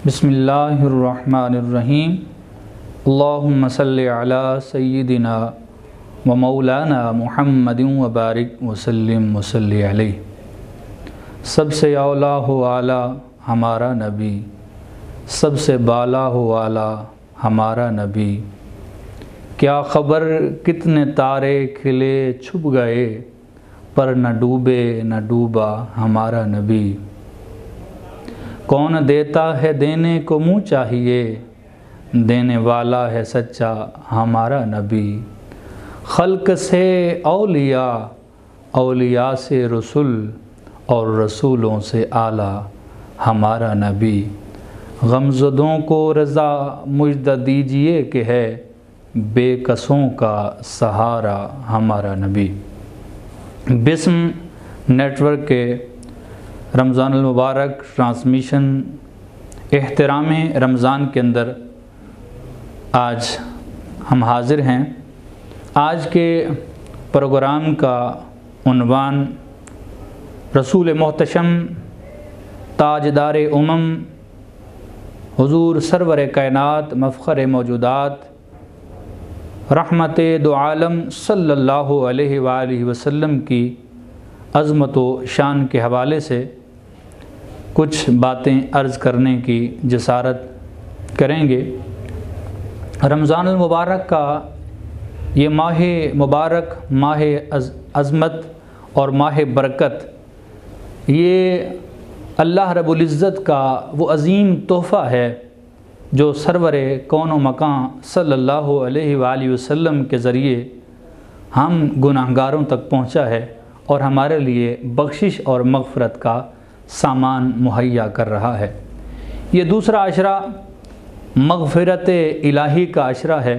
بسم اللہ الرحمن الرحیم۔ اللہم صلی علی سیدنا و مولانا محمد وبارک وسلم وصلی علیہ۔ سب سے اولا ہو اعلیٰ ہمارا نبی، سب سے بالا ہو اعلیٰ ہمارا نبی۔ کیا خبر کتنے تارے کھلے چھپ گئے، پر نہ ڈوبے نہ ڈوبا ہمارا نبی۔ کون دیتا ہے دینے کو منہ چاہیے، دینے والا ہے سچا ہمارا نبی۔ خلق سے اولیاء، اولیاء سے رسول، اور رسولوں سے اعلیٰ ہمارا نبی۔ غمزدوں کو رضا مجدہ دیجئے کہ ہے بے کسوں کا سہارا ہمارا نبی۔ بسم نیٹ ورک کے رمضان المبارک ٹرانسمیشن احترام رمضان کے اندر آج ہم حاضر ہیں۔ آج کے پروگرام کا عنوان رسول محتشم تاجدار امم حضور سرور کائنات مفخر موجودات رحمت دو عالم صلی اللہ علیہ وآلہ وسلم کی عظمت و شان کے حوالے سے کچھ باتیں عرض کرنے کی جسارت کریں گے۔ رمضان المبارک کا یہ ماہ مبارک، ماہ عظمت اور ماہ برکت، یہ اللہ رب العزت کا وہ عظیم تحفہ ہے جو سرور کون و مکان صلی اللہ علیہ وآلہ وسلم کے ذریعے ہم گناہگاروں تک پہنچا ہے اور ہمارے لیے بخشش اور مغفرت کا سامان مہیا کر رہا ہے۔ یہ دوسرا عشرہ مغفرت الہی کا عشرہ ہے۔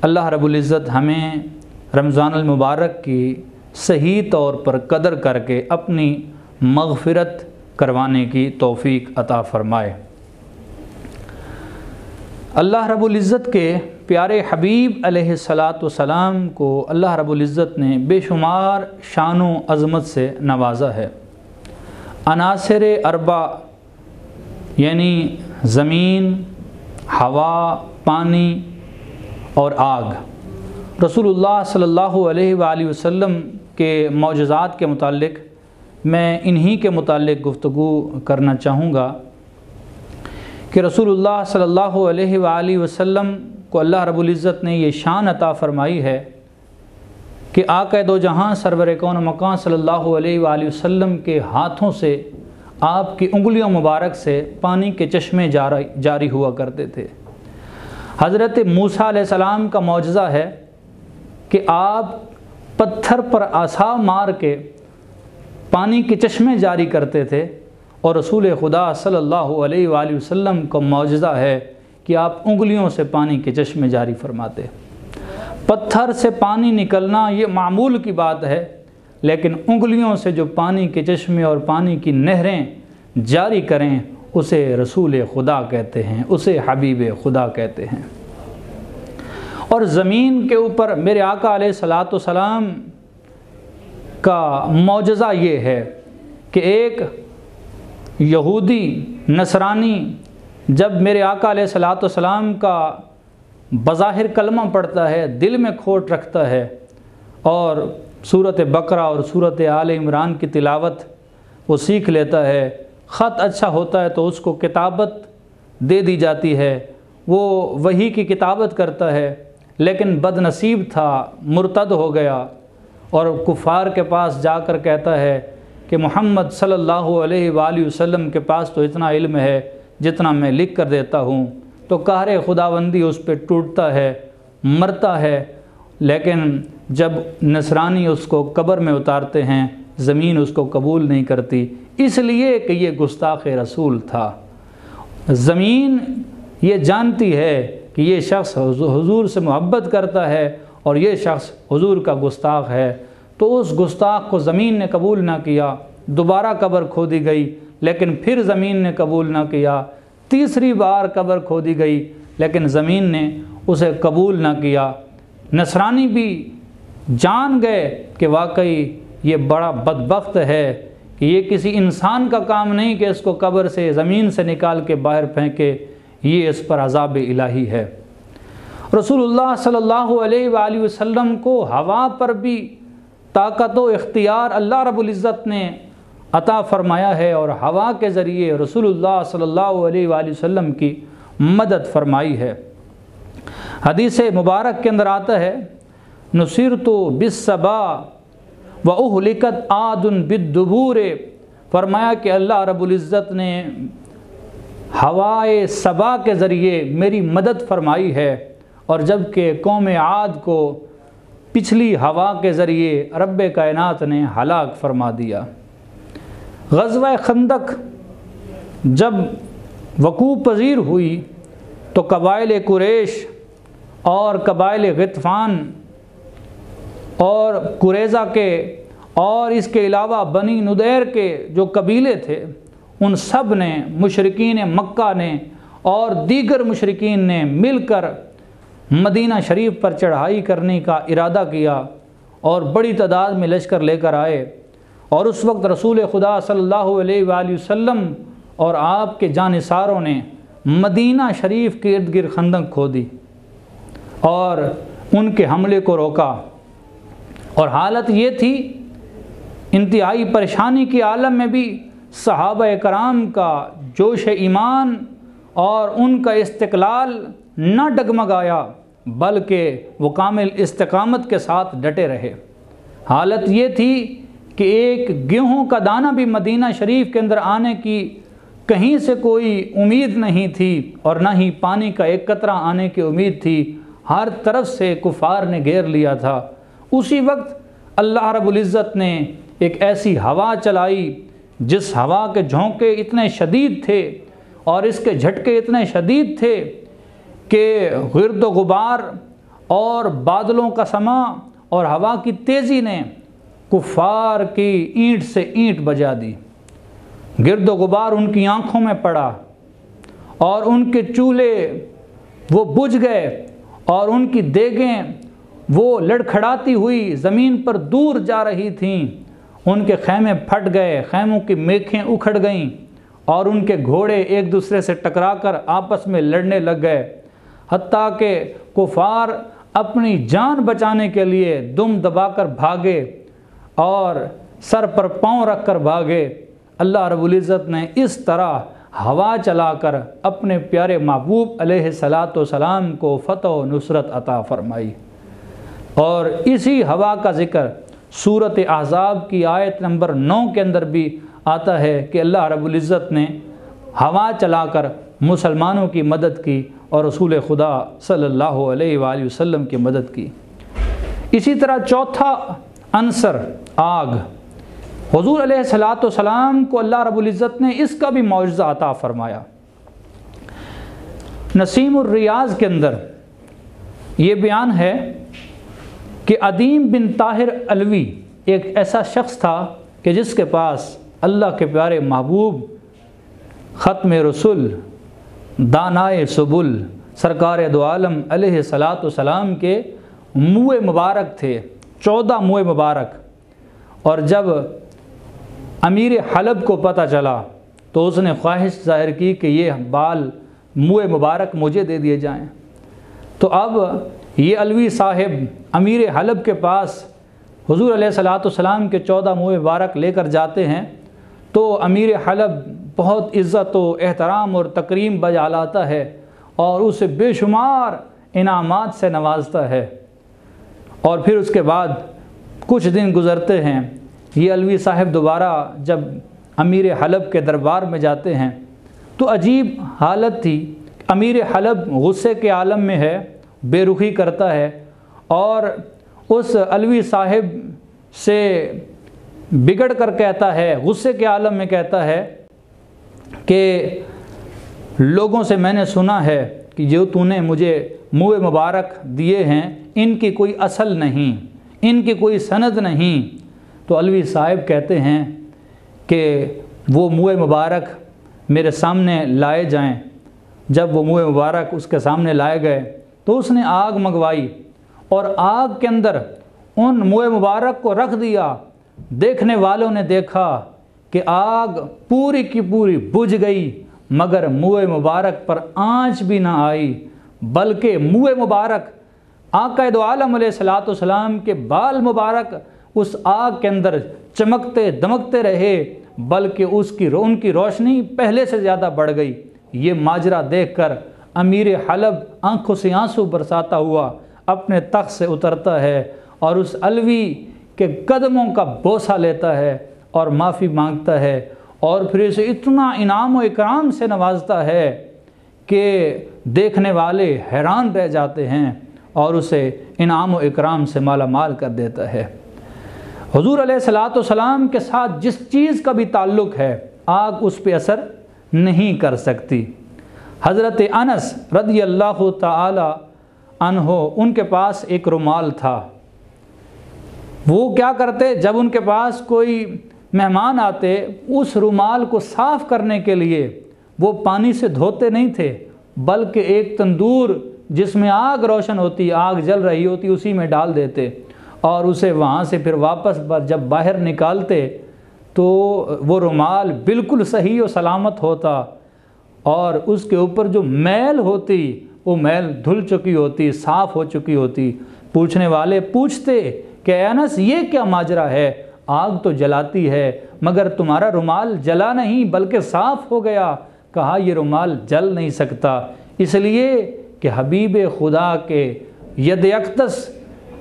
اللہ رب العزت ہمیں رمضان المبارک کی صحیح طور پر قدر کر کے اپنی مغفرت کروانے کی توفیق عطا فرمائے۔ اللہ رب العزت کے پیارے حبیب علیہ السلام کو اللہ رب العزت نے بے شمار شان و عظمت سے نوازا ہے۔ عناصر اربع یعنی زمین، ہوا، پانی اور آگ، رسول اللہ صلی اللہ علیہ وآلہ وسلم کے معجزات کے متعلق میں انہی کے متعلق گفتگو کرنا چاہوں گا کہ رسول اللہ صلی اللہ علیہ وآلہ وسلم کو اللہ رب العزت نے یہ شان عطا فرمائی ہے کہ آقا دو جہاں سرور کون و مکان صلی اللہ علیہ وآلہ وسلم کے ہاتھوں سے آپ کی انگلیوں مبارک سے پانی کے چشمے جاری ہوا کرتے تھے۔ حضرت موسیٰ علیہ السلام کا معجزہ ہے کہ آپ پتھر پر عصا مار کے پانی کے چشمے جاری کرتے تھے، اور رسول خدا صلی اللہ علیہ وآلہ وسلم کا معجزہ ہے کہ آپ انگلیوں سے پانی کے چشمے جاری فرماتے۔ پتھر سے پانی نکلنا یہ معمول کی بات ہے، لیکن انگلیوں سے جو پانی کے چشمے اور پانی کی نہریں جاری کریں اسے رسول خدا کہتے ہیں، اسے حبیب خدا کہتے ہیں۔ اور زمین کے اوپر میرے آقا علیہ السلام کا معجزہ یہ ہے کہ ایک یہودی نصرانی جب میرے آقا علیہ السلام کا بظاہر کلمہ پڑھتا ہے، دل میں کھوٹ رکھتا ہے اور سورۃ بقرہ اور سورۃ آل عمران کی تلاوت وہ سیکھ لیتا ہے، خط اچھا ہوتا ہے تو اس کو کتابت دے دی جاتی ہے، وہ وحی کی کتابت کرتا ہے، لیکن بد نصیب تھا، مرتد ہو گیا اور کفار کے پاس جا کر کہتا ہے کہ محمد صلی اللہ علیہ وآلہ وسلم کے پاس تو اتنا علم ہے جتنا میں لکھ کر دیتا ہوں، تو قہر خداوندی اس پہ ٹوٹتا ہے، مرتا ہے۔ لیکن جب نصرانی اس کو قبر میں اتارتے ہیں، زمین اس کو قبول نہیں کرتی، اس لیے کہ یہ گستاخ رسول تھا۔ زمین یہ جانتی ہے کہ یہ شخص حضور سے محبت کرتا ہے اور یہ شخص حضور کا گستاخ ہے، تو اس گستاخ کو زمین نے قبول نہ کیا، دوبارہ قبر کھودی گئی لیکن پھر زمین نے قبول نہ کیا، تیسری بار قبر کھودی گئی لیکن زمین نے اسے قبول نہ کیا۔ نصرانی بھی جان گئے کہ واقعی یہ بڑا بدبخت ہے کہ یہ کسی انسان کا کام نہیں کہ اس کو قبر سے زمین سے نکال کے باہر پھینکے، یہ اس پر عذاب الہی ہے۔ رسول اللہ صلی اللہ علیہ وآلہ وسلم کو ہوا پر بھی طاقت و اختیار اللہ رب العزت نے عطا فرمایا ہے، اور ہوا کے ذریعے رسول اللہ صلی اللہ علیہ وآلہ وسلم کی مدد فرمائی ہے۔ حدیث مبارک کے اندر آتا ہے، نصرت بالصبا واہلکت عاد بالدبور، فرمایا کہ اللہ رب العزت نے ہوائے صبا کے ذریعے میری مدد فرمائی ہے، اور جب کہ قوم عاد کو پچھلی ہوا کے ذریعے رب کائنات نے ہلاک فرما دیا۔ غزوہ خندق جب وقوع پذیر ہوئی تو قبائل قریش اور قبائل غطفان اور قریظہ کے اور اس کے علاوہ بنی نضیر کے جو قبیلے تھے، ان سب نے، مشرکین مکہ نے اور دیگر مشرکین نے مل کر مدینہ شریف پر چڑھائی کرنے کا ارادہ کیا اور بڑی تعداد میں لشکر لے کر آئے، اور اس وقت رسول خدا صلی اللہ علیہ وآلہ وسلم اور آپ کے جانثاروں نے مدینہ شریف کے ارد گرد خندق کھودی اور ان کے حملے کو روکا، اور حالت یہ تھی انتہائی پریشانی کی عالم میں بھی صحابہ کرام کا جوش ایمان اور ان کا استقلال نہ ڈگمگایا، بلکہ وہ کامل استقامت کے ساتھ ڈٹے رہے۔ حالت یہ تھی کہ ایک گیہوں کا دانہ بھی مدینہ شریف کے اندر آنے کی کہیں سے کوئی امید نہیں تھی، اور نہ ہی پانی کا ایک قطرہ آنے کی امید تھی، ہر طرف سے کفار نے گھیر لیا تھا۔ اسی وقت اللہ رب العزت نے ایک ایسی ہوا چلائی جس ہوا کے جھونکے اتنے شدید تھے اور اس کے جھٹکے اتنے شدید تھے کہ گرد و غبار اور بادلوں کا سما اور ہوا کی تیزی نے کفار کی اینٹ سے اینٹ بجا دی۔ گرد و غبار ان کی آنکھوں میں پڑا اور ان کے چولہے وہ بجھ گئے، اور ان کی دیگیں وہ لڑکھڑاتی ہوئی زمین پر دور جا رہی تھیں۔ ان کے خیمے پھٹ گئے، خیموں کی میخیں اکھڑ گئیں، اور ان کے گھوڑے ایک دوسرے سے ٹکرا کر آپس میں لڑنے لگ گئے، حتیٰ کہ کفار اپنی جان بچانے کے لیے دم دبا کر بھاگے اور سر پر پاؤں رکھ کر بھاگے۔ اللہ رب العزت نے اس طرح ہوا چلا کر اپنے پیارے محبوب علیہ الصلاۃ والسلام کو فتح و نصرت عطا فرمائی، اور اسی ہوا کا ذکر سورۃ احزاب کی آیت نمبر 9 کے اندر بھی آتا ہے کہ اللہ رب العزت نے ہوا چلا کر مسلمانوں کی مدد کی اور رسول خدا صلی اللہ علیہ وآلہ وسلم کی مدد کی۔ اسی طرح چوتھا عنصر آگ، حضور علیہ الصلاۃ والسلام کو اللہ رب العزت نے اس کا بھی معجزہ عطا فرمایا۔ نسیم الریاض کے اندر یہ بیان ہے کہ عدیم بن طاہر علوی ایک ایسا شخص تھا کہ جس کے پاس اللہ کے پیارے محبوب ختم رسول دانائے سبل سرکار دو عالم علیہ الصلاۃ والسلام کے منہ مبارک تھے، 14 منہ مبارک، اور جب امیر حلب کو پتہ چلا تو اس نے خواہش ظاہر کی کہ یہ بال منہ مبارک مجھے دے دیے جائیں۔ تو اب یہ علوی صاحب امیر حلب کے پاس حضور علیہ الصلاۃ والسلام کے 14 منہ مبارک لے کر جاتے ہیں، تو امیر حلب بہت عزت و احترام اور تکریم بجا لاتا ہے اور اسے بے شمار انعامات سے نوازتا ہے، اور پھر اس کے بعد کچھ دن گزرتے ہیں، یہ علوی صاحب دوبارہ جب امیر حلب کے دربار میں جاتے ہیں تو عجیب حالت تھی۔ امیر حلب غصے کے عالم میں ہے، بے رخی کرتا ہے، اور اس علوی صاحب سے بگڑ کر کہتا ہے، غصے کے عالم میں کہتا ہے کہ لوگوں سے میں نے سنا ہے کہ جو تو نے مجھے منہ مبارک دیے ہیں ان کی کوئی اصل نہیں، ان کی کوئی سند نہیں۔ تو علوی صاحب کہتے ہیں کہ وہ منہ مبارک میرے سامنے لائے جائیں۔ جب وہ منہ مبارک اس کے سامنے لائے گئے تو اس نے آگ منگوائی اور آگ کے اندر ان منہ مبارک کو رکھ دیا۔ دیکھنے والوں نے دیکھا کہ آگ پوری کی پوری بجھ گئی مگر منہ مبارک پر آنچ بھی نہ آئی، بلکہ منہ مبارک آقا دو عالم علیہ الصلوۃ والسلام کے بال مبارک اس آگ کے اندر چمکتے دمکتے رہے، بلکہ ان کی روشنی پہلے سے زیادہ بڑھ گئی۔ یہ ماجرا دیکھ کر امیر حلب آنکھوں سے آنسو برساتا ہوا اپنے تخت سے اترتا ہے اور اس علوی کے قدموں کا بوسہ لیتا ہے اور معافی مانگتا ہے، اور پھر اسے اتنا انعام و اکرام سے نوازتا ہے کہ دیکھنے والے حیران رہ جاتے ہیں اور اسے انعام و اکرام سے مالا مال کر دیتا ہے۔ حضور علیہ الصلوۃ والسلام کے ساتھ جس چیز کا بھی تعلق ہے آگ اس پہ اثر نہیں کر سکتی۔ حضرت انس رضی اللہ تعالی عنہ ان کے پاس ایک رومال تھا۔ وہ کیا کرتے، جب ان کے پاس کوئی مہمان آتے اس رومال کو صاف کرنے کے لیے وہ پانی سے دھوتے نہیں تھے، بلکہ ایک تندور جس میں آگ روشن ہوتی، آگ جل رہی ہوتی، اسی میں ڈال دیتے اور اسے وہاں سے پھر واپس جب باہر نکالتے تو وہ رومال بالکل صحیح و سلامت ہوتا اور اس کے اوپر جو میل ہوتی وہ میل دھل چکی ہوتی، صاف ہو چکی ہوتی۔ پوچھنے والے پوچھتے کہ اے انس یہ کیا ماجرا ہے، آگ تو جلاتی ہے مگر تمہارا رومال جلا نہیں بلکہ صاف ہو گیا۔ کہا یہ رومال جل نہیں سکتا، اس لیے کہ حبیب خدا کے ید اقدس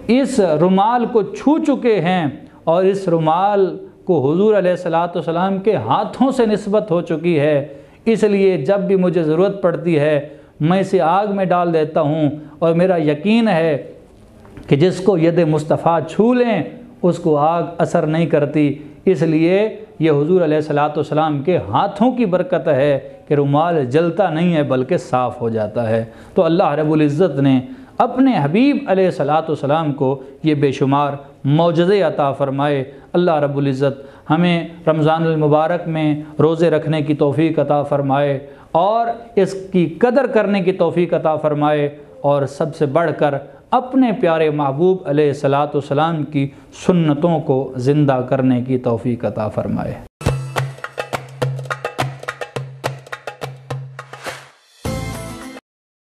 اس رومال کو چھو چکے ہیں اور اس رومال کو حضور علیہ الصلوۃ والسلام کے ہاتھوں سے نسبت ہو چکی ہے، اس لیے جب بھی مجھے ضرورت پڑتی ہے میں اسے آگ میں ڈال دیتا ہوں، اور میرا یقین ہے کہ جس کو ید مصطفیٰ چھو لیں اس کو آگ اثر نہیں کرتی۔ اس لیے یہ حضور علیہ الصلوۃ والسلام کے ہاتھوں کی برکت ہے کہ رومال جلتا نہیں ہے بلکہ صاف ہو جاتا ہے۔ تو اللہ رب العزت نے اپنے حبیب علیہ الصلوۃ والسلام کو یہ بے شمار معجزے عطا فرمائے۔ اللہ رب العزت ہمیں رمضان المبارک میں روزے رکھنے کی توفیق عطا فرمائے اور اس کی قدر کرنے کی توفیق عطا فرمائے، اور سب سے بڑھ کر اپنے پیارے محبوب علیہ الصلوۃ والسلام کی سنتوں کو زندہ کرنے کی توفیق عطا فرمائے۔